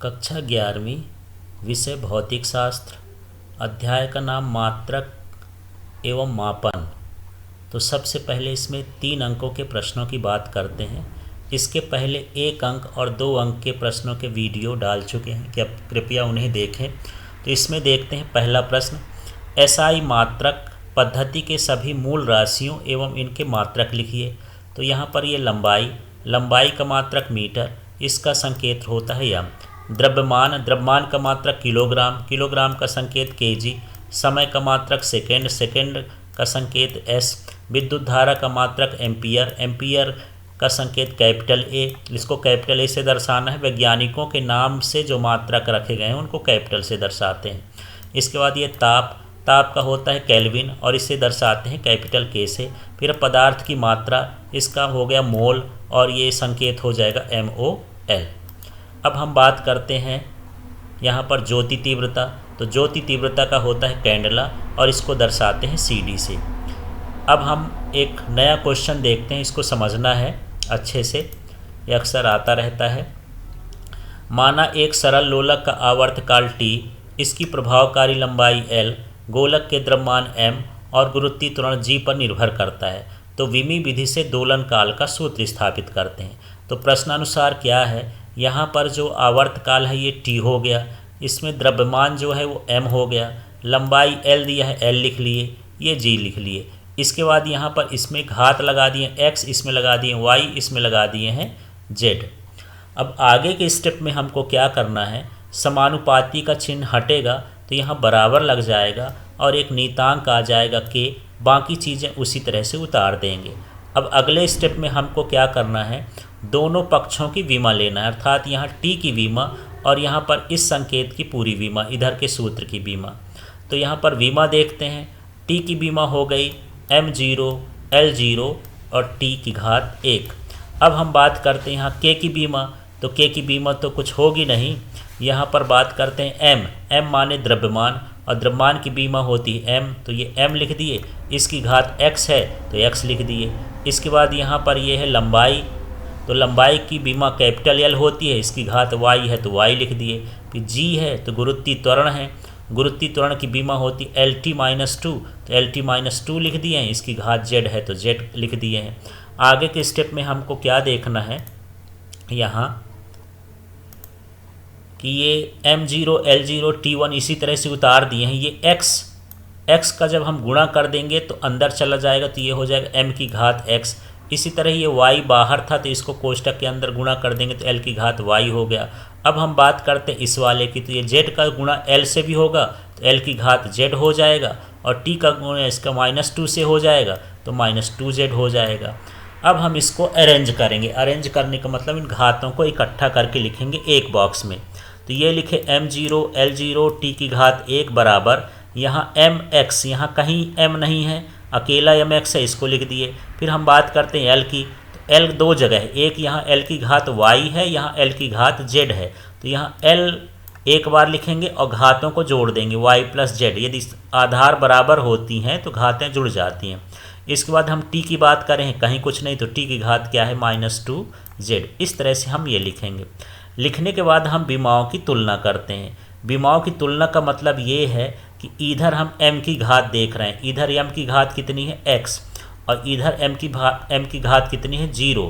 कक्षा 11वीं विषय भौतिक शास्त्र। अध्याय का नाम मात्रक एवं मापन। तो सबसे पहले इसमें 3 अंकों के प्रश्नों की बात करते हैं। इसके पहले 1 अंक और 2 अंक के प्रश्नों के वीडियो डाल चुके हैं कि आप कृपया उन्हें देखें। तो इसमें देखते हैं पहला प्रश्न, एसआई मात्रक पद्धति के सभी मूल राशियों एवं इनके मात्रक लिखिए। तो यहाँ पर ये लंबाई का मात्रक मीटर, इसका संकेत होता है यम। द्रव्यमान का मात्रक किलोग्राम का संकेत केजी। समय का मात्रक सेकेंड का संकेत एस। विद्युत धारा का मात्रक एम्पियर का संकेत कैपिटल ए। इसको कैपिटल ए से दर्शाना है। वैज्ञानिकों के नाम से जो मात्रक रखे गए हैं उनको कैपिटल से दर्शाते हैं। इसके बाद ये ताप का होता है केल्विन और इसे दर्शाते हैं कैपिटल के से। फिर पदार्थ की मात्रा, इसका हो गया मोल और ये संकेत हो जाएगा MOL। अब हम बात करते हैं यहाँ पर ज्योति तीव्रता। तो ज्योति तीव्रता का होता है कैंडला और इसको दर्शाते हैं CD से। अब हम एक नया क्वेश्चन देखते हैं, इसको समझना है अच्छे से, ये अक्सर आता रहता है। माना एक सरल लोलक का आवर्तकाल T, इसकी प्रभावकारी लंबाई L, गोलक के द्रव्यमान M और गुरुत्वीय त्वरण G पर निर्भर करता है। तो विमी विधि से दोलन काल का सूत्र स्थापित करते हैं। तो प्रश्नानुसार क्या है, यहाँ पर जो आवर्तकाल है ये T हो गया, इसमें द्रव्यमान जो है वो M हो गया, लंबाई L दिया है L लिख लिए, ये G लिख लिए। इसके बाद यहाँ पर इसमें घात लगा दिए X, इसमें लगा दिए Y, इसमें लगा दिए हैं Z। अब आगे के स्टेप में हमको क्या करना है, समानुपाती का चिन्ह हटेगा तो यहाँ बराबर लग जाएगा और एक नीतांक आ जाएगा K, बाकी चीज़ें उसी तरह से उतार देंगे। अब अगले स्टेप में हमको क्या करना है, दोनों पक्षों की विमा लेना है, अर्थात यहाँ T की विमा और यहाँ पर इस संकेत की पूरी विमा, इधर के सूत्र की विमा। तो यहाँ पर विमा देखते हैं, T की विमा हो गई M0 L0 और T की घात 1। अब हम बात करते हैं यहाँ K की विमा। तो K की विमा तो कुछ होगी नहीं, यहाँ पर बात करते हैं M माने द्रव्यमान और द्रव्यमान की विमा होती है M, तो ये M लिख दिए। इसकी घात X है तो X लिख दिए। इसके बाद यहाँ पर ये है लंबाई, तो लंबाई की विमा कैपिटल L होती है, इसकी घात Y है तो Y लिख दिए। फिर G है तो गुरुत्वीय त्वरण है, गुरुत्वीय त्वरण की विमा होती है LT-2, तो LT-2 लिख दिए हैं। इसकी घात Z है तो Z लिख दिए हैं। आगे के स्टेप में हमको क्या देखना है यहाँ कि ये M0 L0 T1 इसी तरह से उतार दिए हैं। ये X का जब हम गुणा कर देंगे तो अंदर चला जाएगा, तो ये हो जाएगा M की घात X। इसी तरह ये Y बाहर था तो इसको कोष्टक के अंदर गुणा कर देंगे तो L की घात Y हो गया। अब हम बात करते हैं इस वाले की, तो ये Z का गुणा L से भी होगा तो L की घात Z हो जाएगा और T का गुणा इसका -2 से हो जाएगा तो -2Z हो जाएगा। अब हम इसको अरेंज करेंगे। अरेंज करने का मतलब इन घातों को इकट्ठा करके लिखेंगे एक बॉक्स में। तो ये लिखे M0 L0 T की घात 1 बराबर, यहाँ MX, यहाँ कहीं M नहीं है, अकेला MX है, इसको लिख दिए। फिर हम बात करते हैं L की, तो L 2 जगह है, एक यहाँ L की घात Y है, यहाँ L की घात Z है। तो यहाँ L एक बार लिखेंगे और घातों को जोड़ देंगे Y + Z। यदि आधार बराबर होती हैं तो घातें जुड़ जाती हैं। इसके बाद हम T की बात करें, कहीं कुछ नहीं, तो T की घात क्या है -2Z। इस तरह से हम ये लिखेंगे। लिखने के बाद हम विमाओं की तुलना करते हैं। विमाओं की तुलना का मतलब ये है कि इधर हम M की घात देख रहे हैं, इधर M की घात कितनी है X और इधर M की घात कितनी है 0।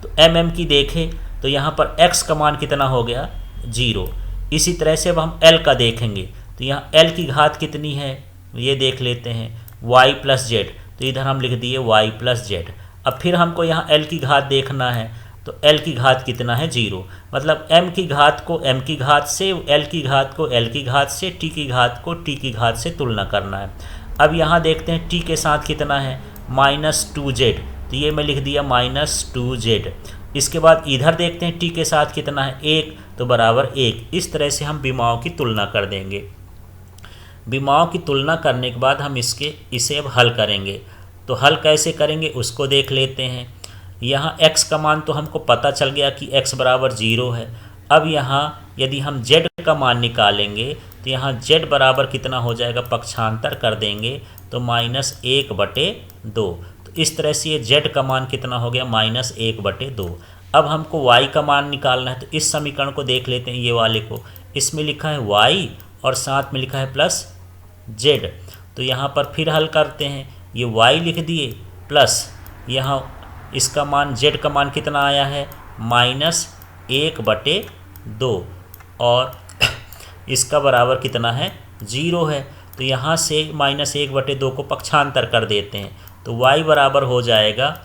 तो M की देखें तो यहाँ पर X का मान कितना हो गया 0। इसी तरह से अब हम L का देखेंगे तो यहाँ L की घात कितनी है ये देख लेते हैं Y + Z, तो इधर हम लिख दिए Y + Z। अब फिर हमको यहाँ L की घात देखना है तो L की घात कितना है 0, मतलब M की घात को M की घात से, L की घात को L की घात से, T की घात को T की घात से तुलना करना है। अब यहाँ देखते हैं T के साथ कितना है -2Z, तो ये मैं लिख दिया -2Z। इसके बाद इधर देखते हैं T के साथ कितना है 1, तो बराबर 1। इस तरह से हम विमाओं की तुलना कर देंगे। विमाओं की तुलना करने के बाद हम इसे अब हल करेंगे। तो हल कैसे करेंगे उसको देख लेते हैं। यहाँ x का मान तो हमको पता चल गया कि x = 0 है। अब यहाँ यदि हम z का मान निकालेंगे तो यहाँ z बराबर कितना हो जाएगा, पक्षांतर कर देंगे तो -1/2। तो इस तरह से ये z का मान कितना हो गया -1/2। अब हमको y का मान निकालना है, तो इस समीकरण को देख लेते हैं, ये वाले को। इसमें लिखा है y और साथ में लिखा है प्लस z। तो यहाँ पर फिर हल करते हैं, ये y लिख दिए प्लस यहाँ इसका मान z का मान कितना आया है -1/2 और इसका बराबर कितना है 0 है। तो यहाँ से -1/2 को पक्षांतर कर देते हैं, तो y बराबर हो जाएगा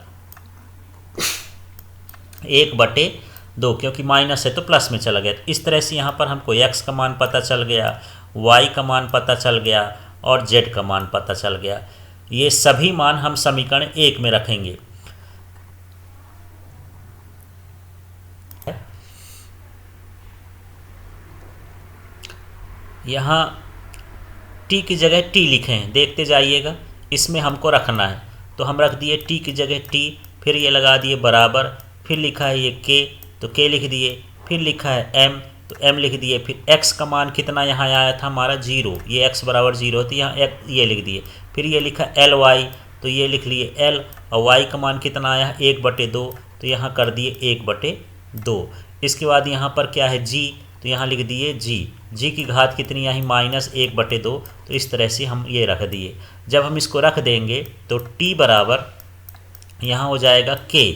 1/2, क्योंकि माइनस है तो प्लस में चला गया। तो इस तरह से यहाँ पर हमको x का मान पता चल गया, y का मान पता चल गया और z का मान पता चल गया। ये सभी मान हम समीकरण 1 में रखेंगे। यहाँ t की जगह t लिखे हैं, देखते जाइएगा। इसमें हमको रखना है, तो हम रख दिए t की जगह t, फिर ये लगा दिए बराबर, फिर लिखा है ये k, तो k लिख दिए, फिर लिखा है m, तो m लिख दिए। फिर x का मान कितना यहाँ आया था हमारा 0, ये x बराबर 0, तो यहाँ ये लिख दिए। फिर ये लिखा ly, तो ये लिख लिए l, और y का मान कितना आया 1/2, तो यहाँ कर दिए 1/2। इसके बाद यहाँ पर क्या है g, तो यहाँ लिख दिए g की घात कितनी आई -1/2। तो इस तरह से हम ये रख दिए। जब हम इसको रख देंगे तो t बराबर यहाँ हो जाएगा k।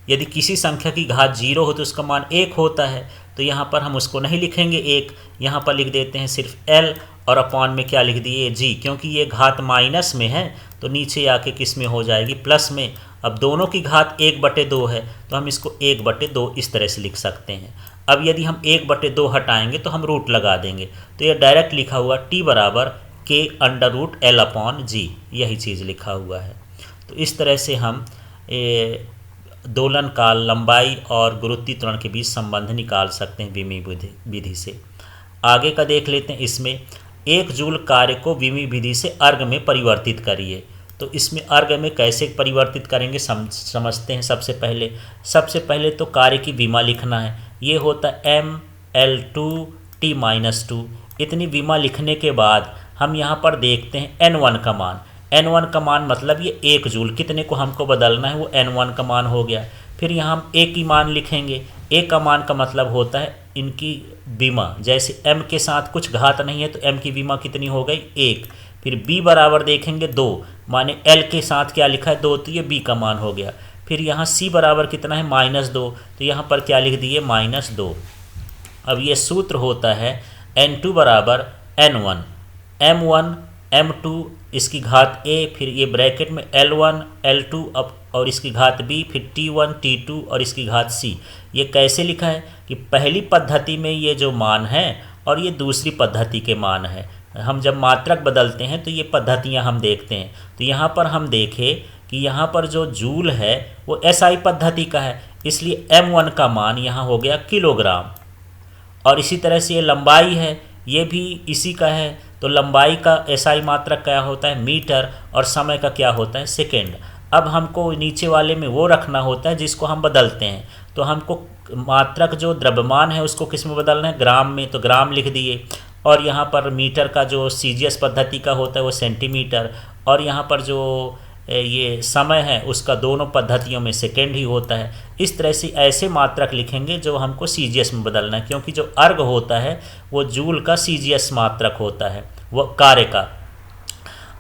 यदि किसी संख्या की घात 0 हो तो उसका मान 1 होता है, तो यहाँ पर हम उसको नहीं लिखेंगे 1, यहाँ पर लिख देते हैं सिर्फ l और अपॉन में क्या लिख दिए g, क्योंकि ये घात माइनस में है तो नीचे आके किस में हो जाएगी प्लस में। अब दोनों की घात 1/2 है, तो हम इसको 1/2 इस तरह से लिख सकते हैं। अब यदि हम 1/2 हटाएंगे तो हम रूट लगा देंगे, तो ये डायरेक्ट लिखा हुआ t बराबर k√L/g, यही चीज़ लिखा हुआ है। तो इस तरह से हम दोलन काल, लंबाई और गुरुत्वीय त्वरण के बीच संबंध निकाल सकते हैं विमी विधि से। आगे का देख लेते हैं। इसमें 1 जूल कार्य को विमी विधि से अर्ग में परिवर्तित करिए। तो इसमें अर्ग में कैसे परिवर्तित करेंगे समझते हैं। सबसे पहले तो कार्य की विमा लिखना है। ये होता है mL2t-2। इतनी विमा लिखने के बाद हम यहाँ पर देखते हैं n1 का मान। n1 का मान मतलब ये 1 जूल, कितने को हमको बदलना है वो n1 का मान हो गया। फिर यहाँ हम a की मान लिखेंगे। a का मान का मतलब होता है इनकी विमा, जैसे m के साथ कुछ घात नहीं है तो m की विमा कितनी हो गई 1। फिर b बराबर देखेंगे 2, माने l के साथ क्या लिखा है 2, तो ये b का मान हो गया। फिर यहाँ c बराबर कितना है -2, तो यहाँ पर क्या लिख दिए -2। अब ये सूत्र होता है n2 बराबर n1 m1 m2 इसकी घात a, फिर ये ब्रैकेट में L1 L2 अब और इसकी घात b, फिर T1 T2 और इसकी घात c। ये कैसे लिखा है कि पहली पद्धति में ये जो मान है और ये दूसरी पद्धति के मान है। हम जब मात्रक बदलते हैं तो ये पद्धतियां हम देखते हैं। तो यहाँ पर हम देखें कि यहाँ पर जो जूल है वो SI पद्धति का है, इसलिए m1 का मान यहाँ हो गया किलोग्राम। और इसी तरह से ये लंबाई है, ये भी इसी का है, तो लंबाई का SI मात्रक क्या होता है मीटर और समय का क्या होता है सेकेंड। अब हमको नीचे वाले में वो रखना होता है जिसको हम बदलते हैं। तो हमको मात्रक जो द्रव्यमान है उसको किस में बदलना है ग्राम में, तो ग्राम लिख दिए। और यहाँ पर मीटर का जो CGS पद्धति का होता है वो सेंटीमीटर, और यहाँ पर जो ये समय है उसका दोनों पद्धतियों में सेकेंड ही होता है। इस तरह से ऐसे मात्रक लिखेंगे जो हमको CGS में बदलना है, क्योंकि जो अर्ग होता है वो जूल का CGS मात्रक होता है वो कार्य का।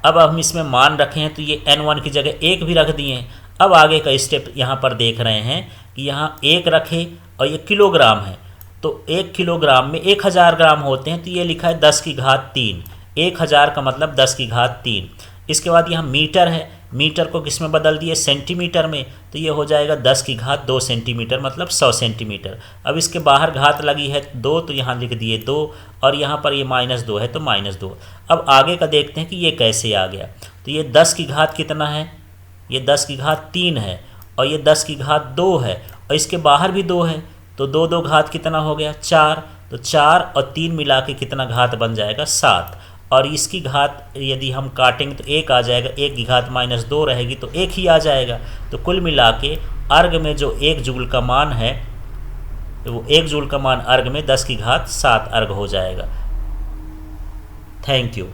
अब हम इसमें मान रखे हैं तो ये n1 की जगह 1 भी रख दिए हैं। अब आगे का स्टेप यहाँ पर देख रहे हैं कि यहाँ 1 रखे और ये किलोग्राम है, तो 1 किलोग्राम में 1000 ग्राम होते हैं, तो ये लिखा है 10 की घात 3। 1000 का मतलब 10 की घात 3। इसके बाद यहाँ मीटर है, मीटर को किस में बदल दिए सेंटीमीटर में, तो ये हो जाएगा 10 की घात 2 सेंटीमीटर मतलब 100 सेंटीमीटर। अब इसके बाहर घात लगी है 2, तो यहाँ लिख दिए 2, और यहाँ पर ये -2 है तो -2। अब आगे का देखते हैं कि ये कैसे आ गया। तो ये 10 की घात कितना है, ये 10 की घात 3 है, और ये 10 की घात 2 है, और इसके बाहर भी 2 है, तो 2 घात कितना हो गया 4। तो 4 और 3 मिला के कितना घात बन जाएगा 7। और इसकी घात यदि हम काटेंगे तो 1 आ जाएगा, 1 की घात -2 रहेगी तो 1 ही आ जाएगा। तो कुल मिला के अर्ग में जो 1 जूल का मान है वो 1 जूल का मान अर्ग में 10 की घात 7 अर्ग हो जाएगा। Thank you.